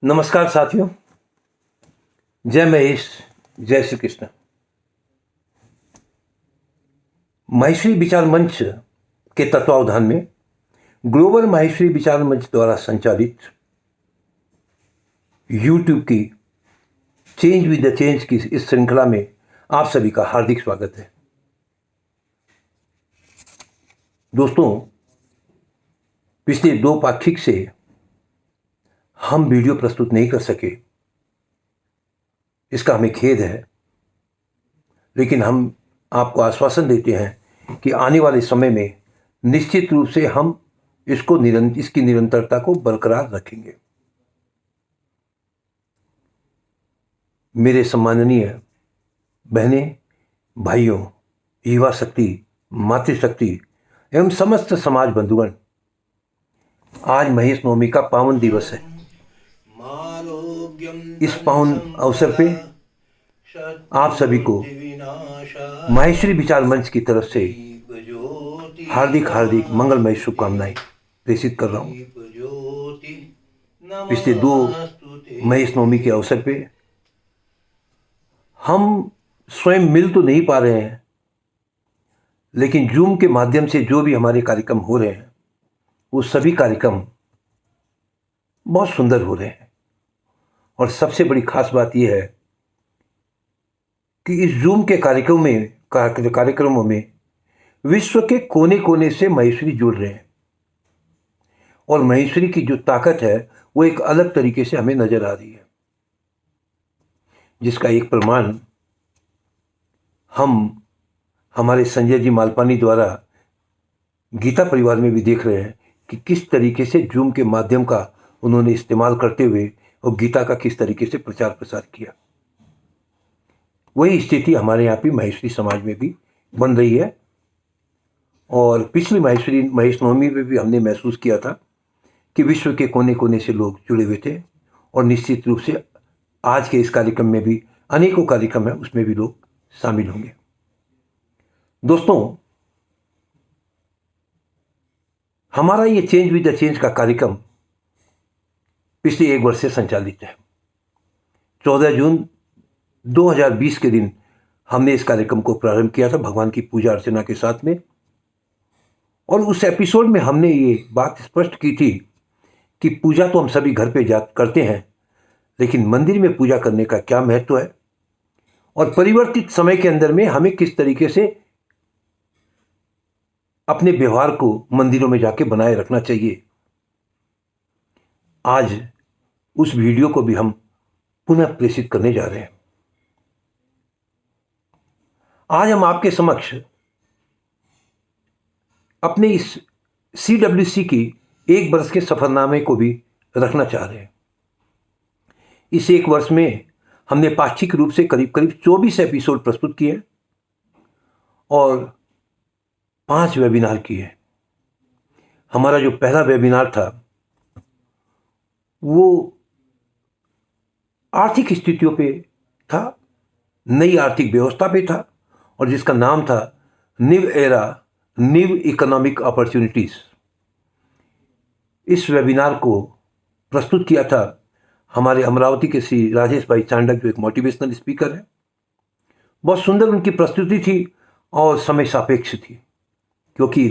नमस्कार साथियों। जय महेश। जय श्री कृष्ण। माहेश्वरी विचार मंच के तत्वावधान में ग्लोबल माहेश्वरी विचार मंच द्वारा संचालित यूट्यूब की चेंज विद द चेंज की इस श्रृंखला में आप सभी का हार्दिक स्वागत है। दोस्तों, पिछले 2 पाक्षिक से हम वीडियो प्रस्तुत नहीं कर सके, इसका हमें खेद है, लेकिन हम आपको आश्वासन देते हैं कि आने वाले समय में निश्चित रूप से हम इसकी निरंतरता को बरकरार रखेंगे। मेरे सम्माननीय बहनें, भाइयों, युवा शक्ति, मातृशक्ति एवं समस्त समाज बंधुगण, आज महेश नवमी का पावन दिवस है। इस पावन अवसर पे आप सभी को माहेश्वरी विचार मंच की तरफ से हार्दिक हार्दिक मंगलमय शुभकामनाएं प्रेषित कर रहा हूं। पिछले 2 महेश नवमी के अवसर पे हम स्वयं मिल तो नहीं पा रहे हैं, लेकिन जूम के माध्यम से जो भी हमारे कार्यक्रम हो रहे हैं वो सभी कार्यक्रम बहुत सुंदर हो रहे हैं। और सबसे बड़ी खास बात यह है कि इस जूम के कार्यक्रमों में विश्व के कोने कोने से महेश्वरी जुड़ रहे हैं और महेश्वरी की जो ताकत है वो एक अलग तरीके से हमें नजर आ रही है, जिसका एक प्रमाण हम हमारे संजय जी मालपानी द्वारा गीता परिवार में भी देख रहे हैं कि किस तरीके से जूम के माध्यम का उन्होंने इस्तेमाल करते हुए और गीता का किस तरीके से प्रचार प्रसार किया। वही स्थिति हमारे यहाँ पे महेश्वरी समाज में भी बन रही है। और पिछली महेश नवमी में भी हमने महसूस किया था कि विश्व के कोने कोने से लोग जुड़े हुए थे और निश्चित रूप से आज के इस कार्यक्रम में भी अनेकों कार्यक्रम है, उसमें भी लोग शामिल होंगे। दोस्तों, हमारा ये चेंज विद द चेंज का कार्यक्रम पिछले 1 वर्ष से संचालित है। 14 जून 2020 के दिन हमने इस कार्यक्रम को प्रारंभ किया था भगवान की पूजा अर्चना के साथ में। और उस एपिसोड में हमने ये बात स्पष्ट की थी कि पूजा तो हम सभी घर पे करते हैं, लेकिन मंदिर में पूजा करने का क्या महत्व है और परिवर्तित समय के अंदर में हमें किस तरीके से अपने व्यवहार को मंदिरों में जाके बनाए रखना चाहिए। आज उस वीडियो को भी हम पुनः प्रेषित करने जा रहे हैं। आज हम आपके समक्ष अपने इस CWC की 1 वर्ष के सफरनामे को भी रखना चाह रहे हैं। इस 1 वर्ष में हमने पाक्षिक रूप से करीब 24 एपिसोड प्रस्तुत किए और 5 वेबिनार किए। हमारा जो पहला वेबिनार था वो आर्थिक स्थितियों पे था, नई आर्थिक व्यवस्था पे था और जिसका नाम था new era new economic opportunities. इस वेबिनार को प्रस्तुत किया था हमारे अमरावती के श्री राजेश भाई चांडक, जो एक मोटिवेशनल स्पीकर है। बहुत सुंदर उनकी प्रस्तुति थी और समय सापेक्ष थी, क्योंकि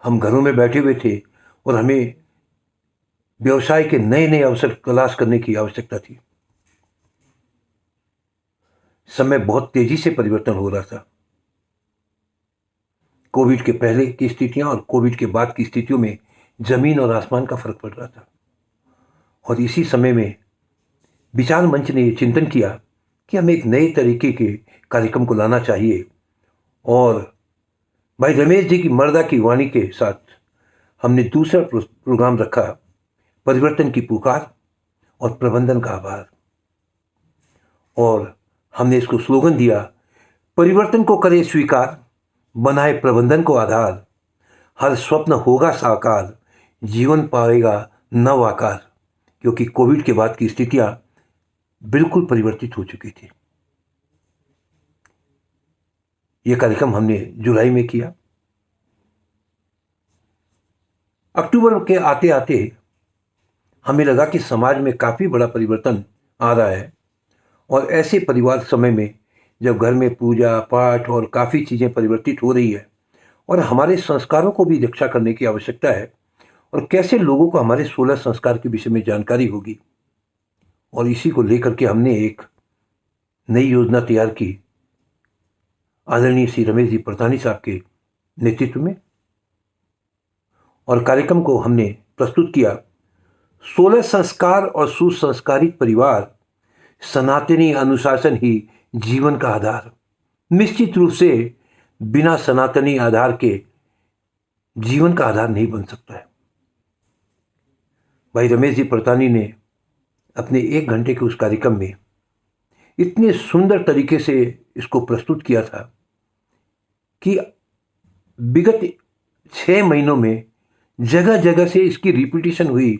हम घरों में बैठे हुए थे और हमें व्यवसाय के नए नए अवसर तलाश करने की आवश्यकता थी। समय बहुत तेजी से परिवर्तन हो रहा था। कोविड के पहले की स्थितियां और कोविड के बाद की स्थितियों में जमीन और आसमान का फर्क पड़ रहा था। और इसी समय में विचार मंच ने यह चिंतन किया कि हमें एक नए तरीके के कार्यक्रम को लाना चाहिए और भाई रमेश जी की मर्दा की वाणी के साथ हमने दूसरा प्रोग्राम रखा, परिवर्तन की पुकार और प्रबंधन का आभार। और हमने इसको स्लोगन दिया, परिवर्तन को करे स्वीकार, बनाए प्रबंधन को आधार, हर स्वप्न होगा साकार, जीवन पाएगा नव आकार। क्योंकि कोविड के बाद की स्थितियां बिल्कुल परिवर्तित हो चुकी थी। यह कार्यक्रम हमने जुलाई में किया। अक्टूबर के आते आते हमें लगा कि समाज में काफ़ी बड़ा परिवर्तन आ रहा है, और ऐसे परिवार समय में जब घर में पूजा पाठ और काफ़ी चीज़ें परिवर्तित हो रही है, और हमारे संस्कारों को भी रक्षा करने की आवश्यकता है, और कैसे लोगों को हमारे 16 संस्कार के विषय में जानकारी होगी, और इसी को लेकर के हमने एक नई योजना तैयार की आदरणीय श्री रमेश जी परतानी साहब के नेतृत्व में, और कार्यक्रम को हमने प्रस्तुत किया 16 संस्कार और सुसंस्कारित परिवार, सनातनी अनुशासन ही जीवन का आधार। निश्चित रूप से बिना सनातनी आधार के जीवन का आधार नहीं बन सकता है। भाई रमेश जी परतानी ने अपने 1 घंटे के उस कार्यक्रम में इतने सुंदर तरीके से इसको प्रस्तुत किया था कि विगत 6 महीनों में जगह जगह से इसकी रिपीटिशन हुई,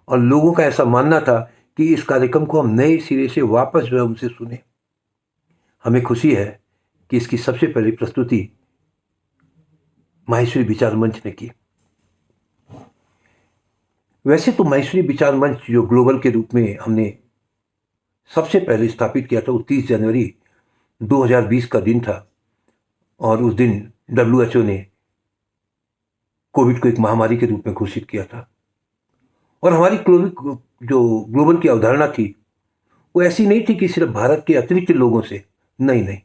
और लोगों का ऐसा मानना था कि इस कार्यक्रम को हम नए सिरे से वापस जो है उनसे सुने। हमें खुशी है कि इसकी सबसे पहली प्रस्तुति माहेश्वरी विचार मंच ने की। वैसे तो माहेश्वरी विचार मंच जो ग्लोबल के रूप में हमने सबसे पहले स्थापित किया था, वो 30 जनवरी 2020 का दिन था, और उस दिन WHO ने कोविड को एक महामारी के रूप में घोषित किया था। और हमारी जो ग्लोबल की अवधारणा थी वो ऐसी नहीं थी कि सिर्फ भारत के अतिरिक्त लोगों से, नहीं,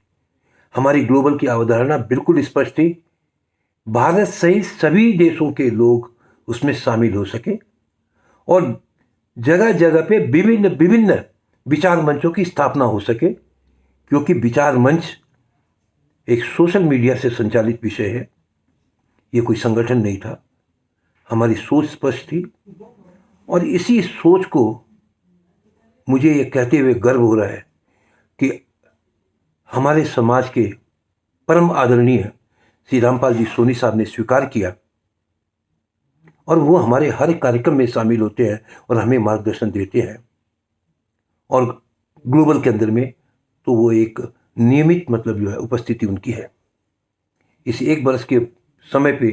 हमारी ग्लोबल की अवधारणा बिल्कुल स्पष्ट थी, भारत सहित सभी देशों के लोग उसमें शामिल हो सके, और जगह जगह पे विभिन्न विचार मंचों की स्थापना हो सके, क्योंकि विचार मंच एक सोशल मीडिया से संचालित विषय है, ये कोई संगठन नहीं था। हमारी सोच स्पष्ट थी, और इसी सोच को मुझे ये कहते हुए गर्व हो रहा है कि हमारे समाज के परम आदरणीय श्री रामपाल जी सोनी साहब ने स्वीकार किया, और वो हमारे हर कार्यक्रम में शामिल होते हैं और हमें मार्गदर्शन देते हैं। और ग्लोबल के अंदर में तो वो एक नियमित मतलब जो है उपस्थिति उनकी है। इस 1 वर्ष के समय पे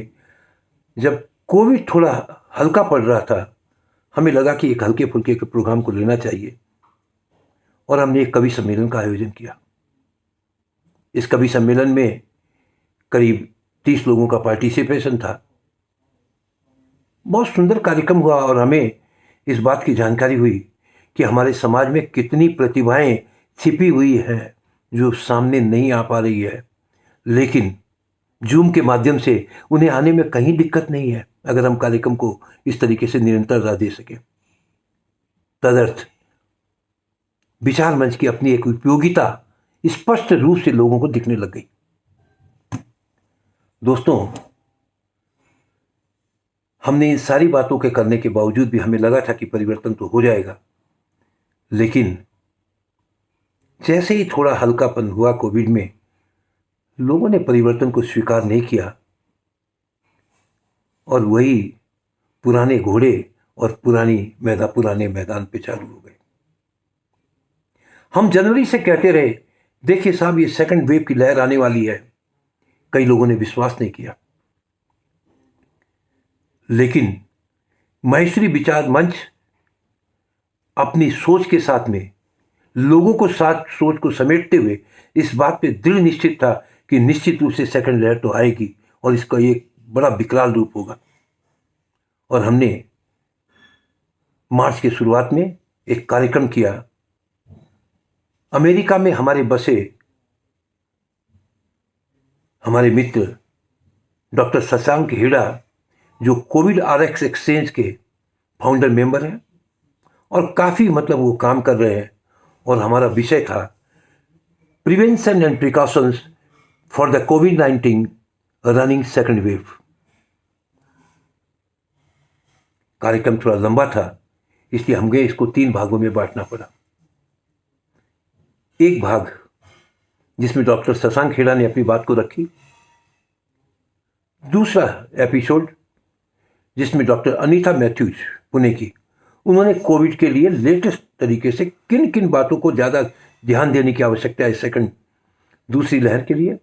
जब कोविड थोड़ा हल्का पड़ रहा था, हमें लगा कि एक हल्के फुल्के के प्रोग्राम को लेना चाहिए, और हमने एक कवि सम्मेलन का आयोजन किया। इस कवि सम्मेलन में करीब 30 लोगों का पार्टिसिपेशन था। बहुत सुंदर कार्यक्रम हुआ, और हमें इस बात की जानकारी हुई कि हमारे समाज में कितनी प्रतिभाएं छिपी हुई हैं जो सामने नहीं आ पा रही है, लेकिन जूम के माध्यम से उन्हें आने में कहीं दिक्कत नहीं है, अगर हम कार्यक्रम को इस तरीके से निरंतरता दे सकें। तदर्थ विचार मंच की अपनी एक उपयोगिता स्पष्ट रूप से लोगों को दिखने लग गई। दोस्तों, हमने इन सारी बातों के करने के बावजूद भी हमें लगा था कि परिवर्तन तो हो जाएगा, लेकिन जैसे ही थोड़ा हल्कापन हुआ कोविड में, लोगों ने परिवर्तन को स्वीकार नहीं किया, और वही पुराने घोड़े और पुराने मैदान पे चालू हो गए। हम जनवरी से कहते रहे, देखिए साहब ये सेकंड वेव की लहर आने वाली है। कई लोगों ने विश्वास नहीं किया, लेकिन माहेश्वरी विचार मंच अपनी सोच के साथ में लोगों को साथ सोच को समेटते हुए इस बात पे दृढ़ निश्चित था कि निश्चित रूप से सेकंड लहर तो आएगी, और इसका एक बड़ा विकराल रूप होगा। और हमने मार्च की शुरुआत में एक कार्यक्रम किया। अमेरिका में हमारे बसे हमारे मित्र डॉक्टर शशांक हेड़ा, जो कोविड RX एक्सचेंज के फाउंडर मेंबर हैं, और काफ़ी मतलब वो काम कर रहे हैं, और हमारा विषय था prevention and precautions for the COVID-19 running second wave. कार्यक्रम थोड़ा लंबा था, इसलिए हमें इसको 3 भागों में बांटना पड़ा। एक भाग जिसमें डॉक्टर शशांक हेड़ा ने अपनी बात को रखी, दूसरा एपिसोड जिसमें डॉक्टर अनीता मैथ्यूज पुणे की, उन्होंने कोविड के लिए लेटेस्ट तरीके से किन किन बातों को ज़्यादा ध्यान देने की आवश्यकता है दूसरी लहर के लिए,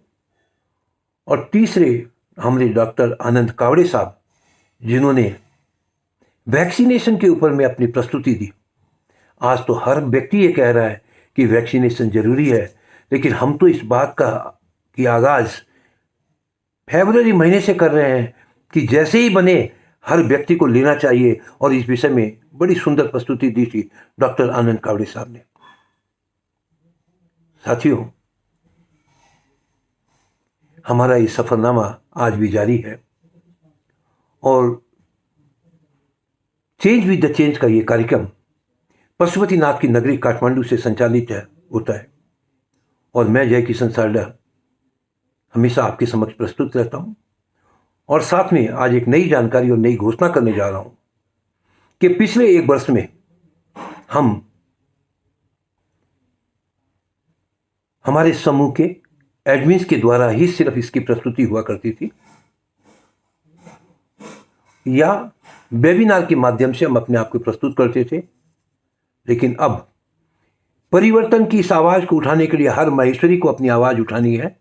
और तीसरे हमारे डॉक्टर आनंद कावड़े साहब, जिन्होंने वैक्सीनेशन के ऊपर मैं अपनी प्रस्तुति दी। आज तो हर व्यक्ति ये कह रहा है कि वैक्सीनेशन जरूरी है, लेकिन हम तो इस बात की आगाज फरवरी महीने से कर रहे हैं कि जैसे ही बने हर व्यक्ति को लेना चाहिए। और इस विषय में बड़ी सुंदर प्रस्तुति दी थी डॉक्टर आनंद कावड़े साहब ने। साथियों, हमारा ये सफरनामा आज भी जारी है और चेंज विद द चेंज का ये कार्यक्रम पशुपतिनाथ की नगरी काठमांडू से संचालित होता है और मैं जय किशन सारडा हमेशा आपके समक्ष प्रस्तुत रहता हूं। और साथ में आज एक नई जानकारी और नई घोषणा करने जा रहा हूं कि पिछले एक वर्ष में हमारे समूह के एडमिन्स के द्वारा ही सिर्फ इसकी प्रस्तुति हुआ करती थी या वेबिनार के माध्यम से हम अपने आप को प्रस्तुत करते थे, लेकिन अब परिवर्तन की इस आवाज को उठाने के लिए हर महेश्वरी को अपनी आवाज उठानी है।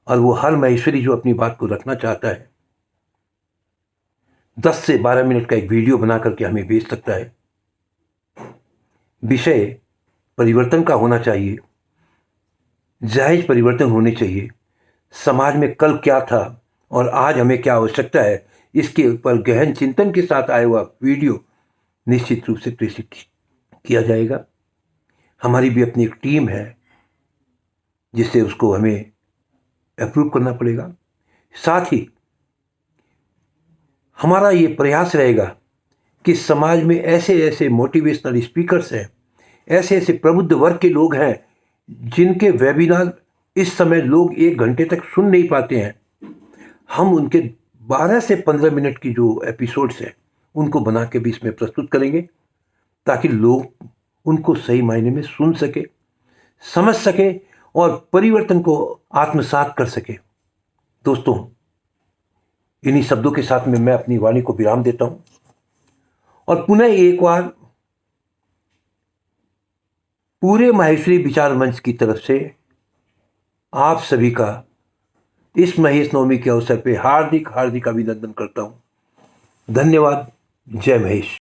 और वो हर महेश्वरी जो अपनी बात को रखना चाहता है 10 से 12 मिनट का एक वीडियो बना करके हमें भेज सकता है। विषय परिवर्तन का होना चाहिए, जायज परिवर्तन होने चाहिए। समाज में कल क्या था और आज हमें क्या आवश्यकता है, इसके ऊपर गहन चिंतन के साथ आया हुआ वीडियो निश्चित रूप से प्रेषित किया जाएगा। हमारी भी अपनी एक टीम है जिससे उसको हमें अप्रूव करना पड़ेगा। साथ ही हमारा ये प्रयास रहेगा कि समाज में ऐसे ऐसे मोटिवेशनल स्पीकर्स हैं, ऐसे ऐसे प्रबुद्ध वर्ग के लोग हैं जिनके वेबिनार इस समय लोग 1 घंटे तक सुन नहीं पाते हैं। हम उनके 12 से 15 मिनट की जो एपिसोड्स हैं उनको बना के भी इसमें प्रस्तुत करेंगे ताकि लोग उनको सही मायने में सुन सके, समझ सके और परिवर्तन को आत्मसात कर सके। दोस्तों, इन्हीं शब्दों के साथ में मैं अपनी वाणी को विराम देता हूं और पुनः एक बार पूरे माहेश्वरी विचार मंच की तरफ से आप सभी का इस महेश नवमी के अवसर पे हार्दिक हार्दिक अभिनंदन करता हूं। धन्यवाद। जय महेश।